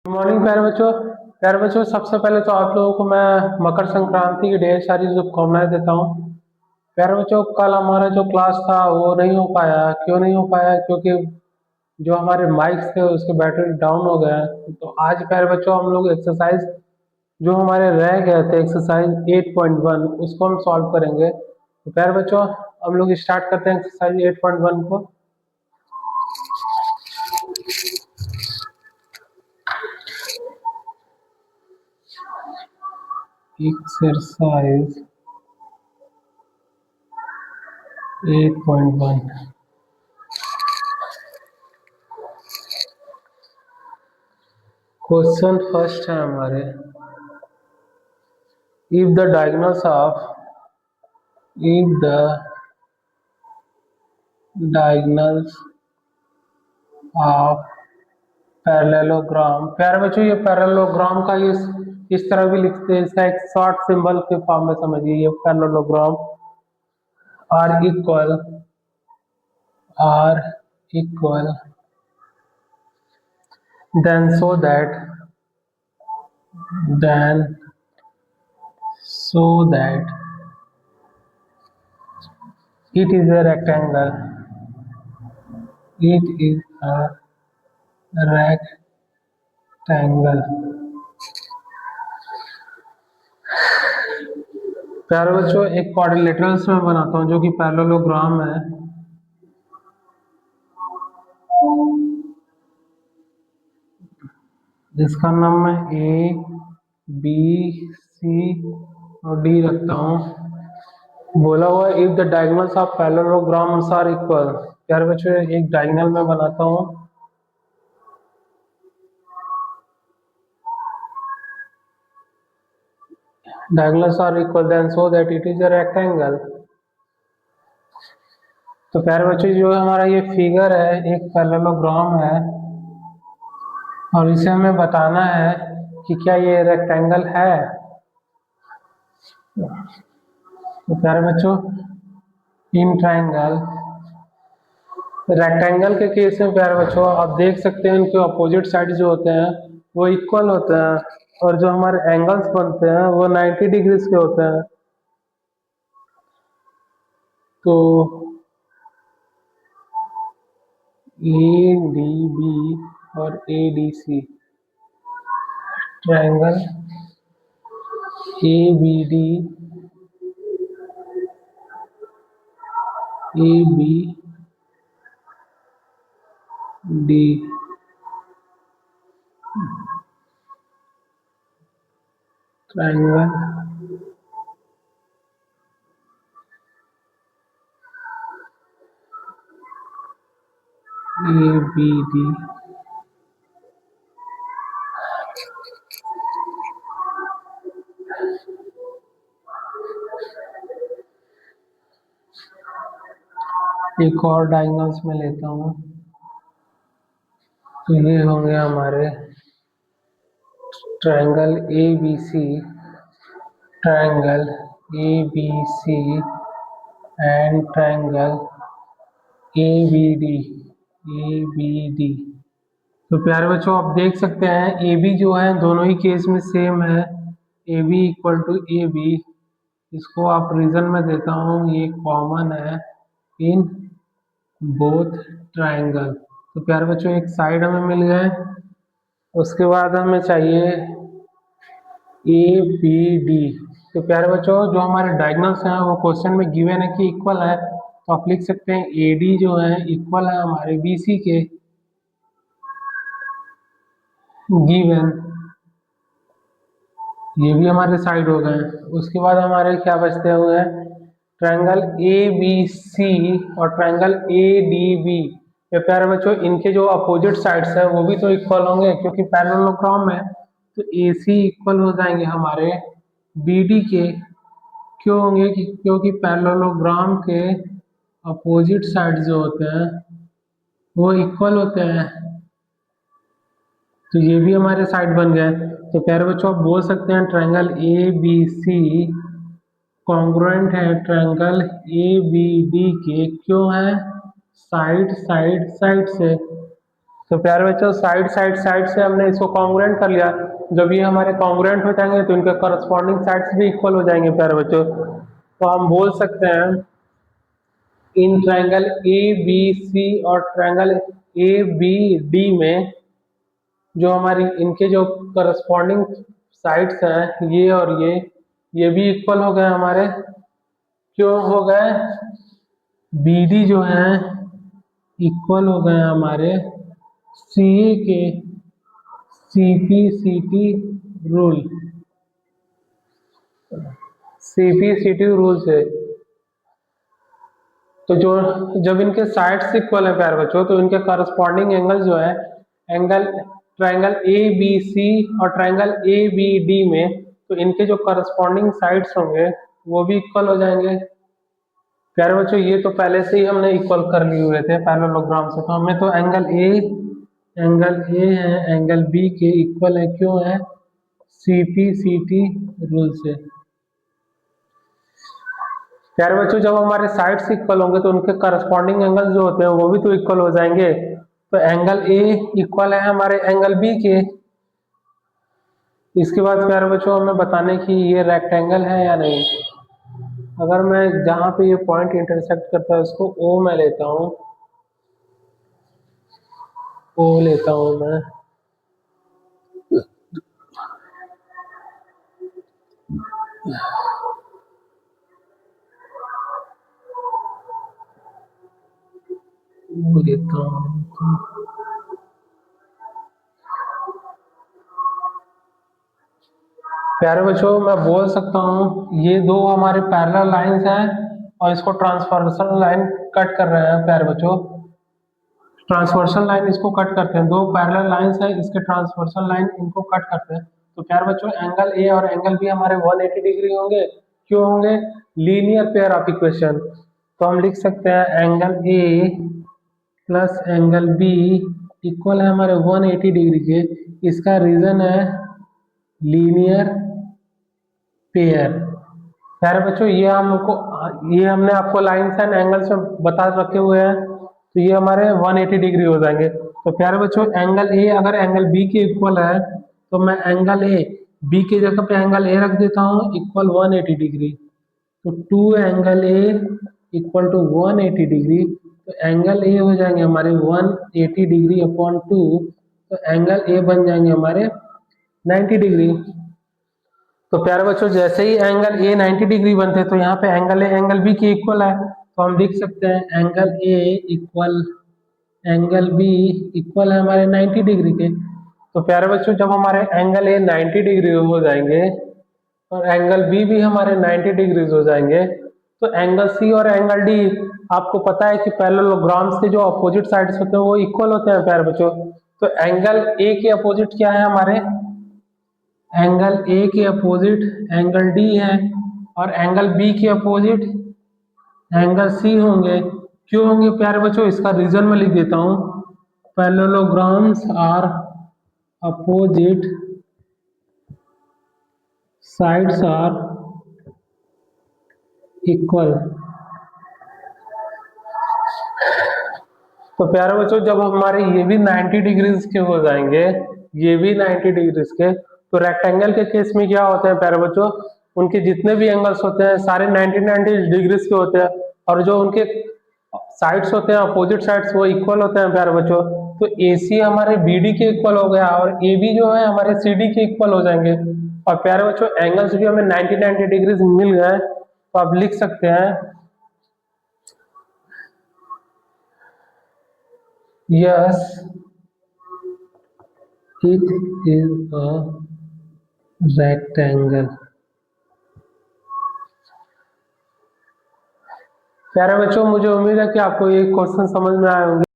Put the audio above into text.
Good morning प्यारे बच्चों सबसे पहले तो आप लोगों को मैं मकर संक्रांति की ढेर सारी शुभकामनाएं देता हूँ। प्यारे बच्चों कल हमारा जो क्लास था वो नहीं हो पाया। क्यों नहीं हो पाया? क्योंकि जो हमारे माइक्स थे उसके बैटरी डाउन हो गए हैं। तो आज प्यारे बच्चों हम लोग एक्सरसाइज जो हमारे रह गए थे एक्सरसाइज 8.1 उसको हम सॉल्व करेंगे। तो प्यारे बच्चों हम लोग स्टार्ट करते हैं एक्सरसाइज 8.1 को। एक्सरसाइज 8.1 क्वेश्चन फर्स्ट है हमारे, if the diagonals of parallelogram. प्यारे बच्चों ये पैरेललोग्राम का इस तरह भी लिखते हैं, इसका एक शॉर्ट सिंबल के फॉर्म में समझिए। ये parallelogram are equal then so that it is a rectangle, it is a rectangle। प्यारे बच्चों एक क्वाड्रिलेटरल्स में बनाता हूँ जो कि पैरेललोग्राम है। जिसका नाम मैं ए बी सी और डी रखता हूँ। बोला हुआ if the diagonals of parallelograms are equal. प्यारे बच्चों एक डायगोनल में बनाता हूँ। Diagonals are equal then so that it is a rectangle. तो प्यारे बच्चों जो हमारा ये फिगर है एक पैरेललोग्राम है और इसे हमें बताना है कि क्या ये रेक्टेंगल है। तो प्यारे बच्चों इन ट्रायंगल रेक्टेंगल के केस में प्यारे बच्चों आप देख सकते हैं इनके अपोजिट साइड जो होते हैं वो इक्वल होते हैं और जो हमारे एंगल्स बनते हैं वो 90 डिग्रीज के होते हैं। तो ए डी बी और A D C triangle A B D A B D triangle A B D एक और डायगोनल्स में लेता हूँ। तो ये होंगे हमारे triangle A B C, triangle A B C and triangle A B D, A B D. तो प्यारे बच्चों आप देख सकते हैं ए बी जो है दोनों ही केस में सेम है, A B equal to A B. इसको आप रीजन में देता हूँ, ये कॉमन है इन बोथ ट्रायंगल। तो प्यारे बच्चों एक साइड हमें मिल गए। उसके बाद हमें चाहिए ए बी डी। तो प्यारे बच्चों जो हमारे डायगोनल्स हैं वो क्वेश्चन में गिवन है कि इक्वल है, तो आप लिख सकते हैं ए डी जो है इक्वल है हमारे बी सी के, गिवन। ये भी हमारे साइड हो गए। उसके बाद हमारे क्या बचते हुए हैं ट्रायंगल ए बी सी और ट्रायंगल ए डी बी। ये प्यारे बच्चों इनके जो अपोजिट साइड्स है वो भी तो इक्वल होंगे क्योंकि पैरेललोग्राम है। तो ए सी इक्वल हो जाएंगे हमारे बी डी के। क्यों होंगे? क्योंकि पैरेललोग्राम के अपोजिट साइड जो होते हैं वो इक्वल होते हैं। तो ये भी हमारे साइड बन गए। तो प्यारे बच्चों आप बोल सकते हैं triangle A B C congruent है ट्रायंगल ए बी डी के। क्यों है? साइड साइड साइड से। तो प्यारे बच्चों साइड से हमने इसको कॉन्ग्रुएंट कर लिया। जब ये हमारे कॉन्ग्रुएंट हो जाएंगे तो इनके करस्पॉन्डिंग साइड्स भी इक्वल हो जाएंगे प्यारे बच्चों। तो हम बोल सकते हैं in triangle A B C और ट्रायंगल ए बी डी में जो हमारी इनके जो करस्पॉन्डिंग साइड्स हैं ये और ये भी इक्वल हो गए हमारे। क्यों हो गए? बी डी जो है इक्वल हो गए हमारे सी ए के सीपीसीटी रूल, सीपीसीटी रूल से। तो जो जब इनके साइड्स इक्वल है प्यारे बच्चों तो इनके करस्पॉन्डिंग एंगल जो है angle triangle A B C और ट्रायंगल ए बी डी में तो इनके जो करस्पॉन्डिंग साइड्स होंगे वो भी इक्वल हो जाएंगे। प्यारे बच्चों ये तो पहले से ही हमने इक्वल कर लिए हुए थे पैरेललोग्राम से। तो हमें तो एंगल ए है एंगल बी के इक्वल है। क्यों है? सीपीसीटी रूल से। प्यारे बच्चों जब हमारे साइड्स इक्वल होंगे तो उनके करस्पॉन्डिंग एंगल जो होते हैं वो भी तो इक्वल हो जाएंगे। तो एंगल ए इक्वल है हमारे एंगल बी के। इसके बाद प्यारे बच्चों हमें बताने की ये रेक्टेंगल है या नहीं। अगर मैं जहां पे ये पॉइंट इंटरसेक्ट करता है उसको ओ मैं लेता हूँ, ओ लेता हूँ मैं। ओ लेता हूँ। प्यारे बच्चों मैं बोल सकता हूँ ये दो हमारे पैरेलल लाइंस हैं और इसको ट्रांसवर्सल लाइन कट कर रहे हैं। प्यारे बच्चों ट्रांसवर्सल लाइन इसको कट करते हैं। दो पैरेलल लाइंस है इसके ट्रांसवर्सल लाइन इनको कट करते हैं। तो प्यारे बच्चों एंगल ए और एंगल बी हमारे 180 डिग्री होंगे। क्यों होंगे? Linear pair of equation. तो हम लिख सकते हैं angle A plus angle B equal है हमारे 180 डिग्री के। इसका रीजन है लीनियर पेयर। प्यारे बच्चों ये हमने आपको लाइन्स एंड एंगल्स में बता रखे हुए हैं तो ये हमारे 180 डिग्री हो जाएंगे। तो प्यारे बच्चों एंगल ए अगर एंगल बी के इक्वल है तो मैं एंगल ए बी की जगह पे एंगल ए रख देता हूँ इक्वल 180 डिग्री। तो 2 angle A equal to 180 degree. तो एंगल ए हो जाएंगे हमारे 180 डिग्री अपॉन 2। तो एंगल ए बन जाएंगे हमारे 90 डिग्री। तो प्यारे बच्चों जैसे ही एंगल ए 90 डिग्री बनते हैं तो यहाँ पे एंगल ए एंगल बी के इक्वल है। तो हम लिख सकते हैं angle A equal angle B equal है हमारे 90 डिग्री के। तो प्यारे बच्चों जब हमारे एंगल ए 90 डिग्री हो जाएंगे और एंगल बी भी हमारे 90 डिग्रीज हो जाएंगे तो एंगल सी और एंगल डी आपको पता है कि पैरेललोग्राम्स के जो अपोजिट साइड्स होते हैं वो इक्वल होते हैं प्यारे बच्चों। तो एंगल ए के अपोजिट क्या है हमारे? एंगल ए के अपोजिट एंगल डी है और एंगल बी के अपोजिट एंगल सी होंगे। क्यों होंगे प्यारे बच्चों? इसका रीजन मैं लिख देता हूं। Parallelograms are opposite sides are equal. तो प्यारे बच्चों जब हमारे ये भी 90 डिग्रीज के हो जाएंगे ये भी 90 डिग्रीज के तो रेक्टेंगल के केस में क्या होते हैं प्यारे बच्चों? उनके जितने भी एंगल्स होते हैं सारे 90 डिग्रीज के होते हैं और जो उनके साइड्स होते हैं अपोजिट साइड्स वो इक्वल होते हैं प्यारे बच्चों। तो AC हमारे BD के इक्वल हो गया और AB जो है हमारे CD के इक्वल हो जाएंगे। और प्यारे बच्चों एंगल्स भी हमें 90 डिग्रीज मिल गए। तो आप लिख सकते हैं yes it is a rectangle. प्यारे बच्चों मुझे उम्मीद है कि आपको ये क्वेश्चन समझ में आए होंगे।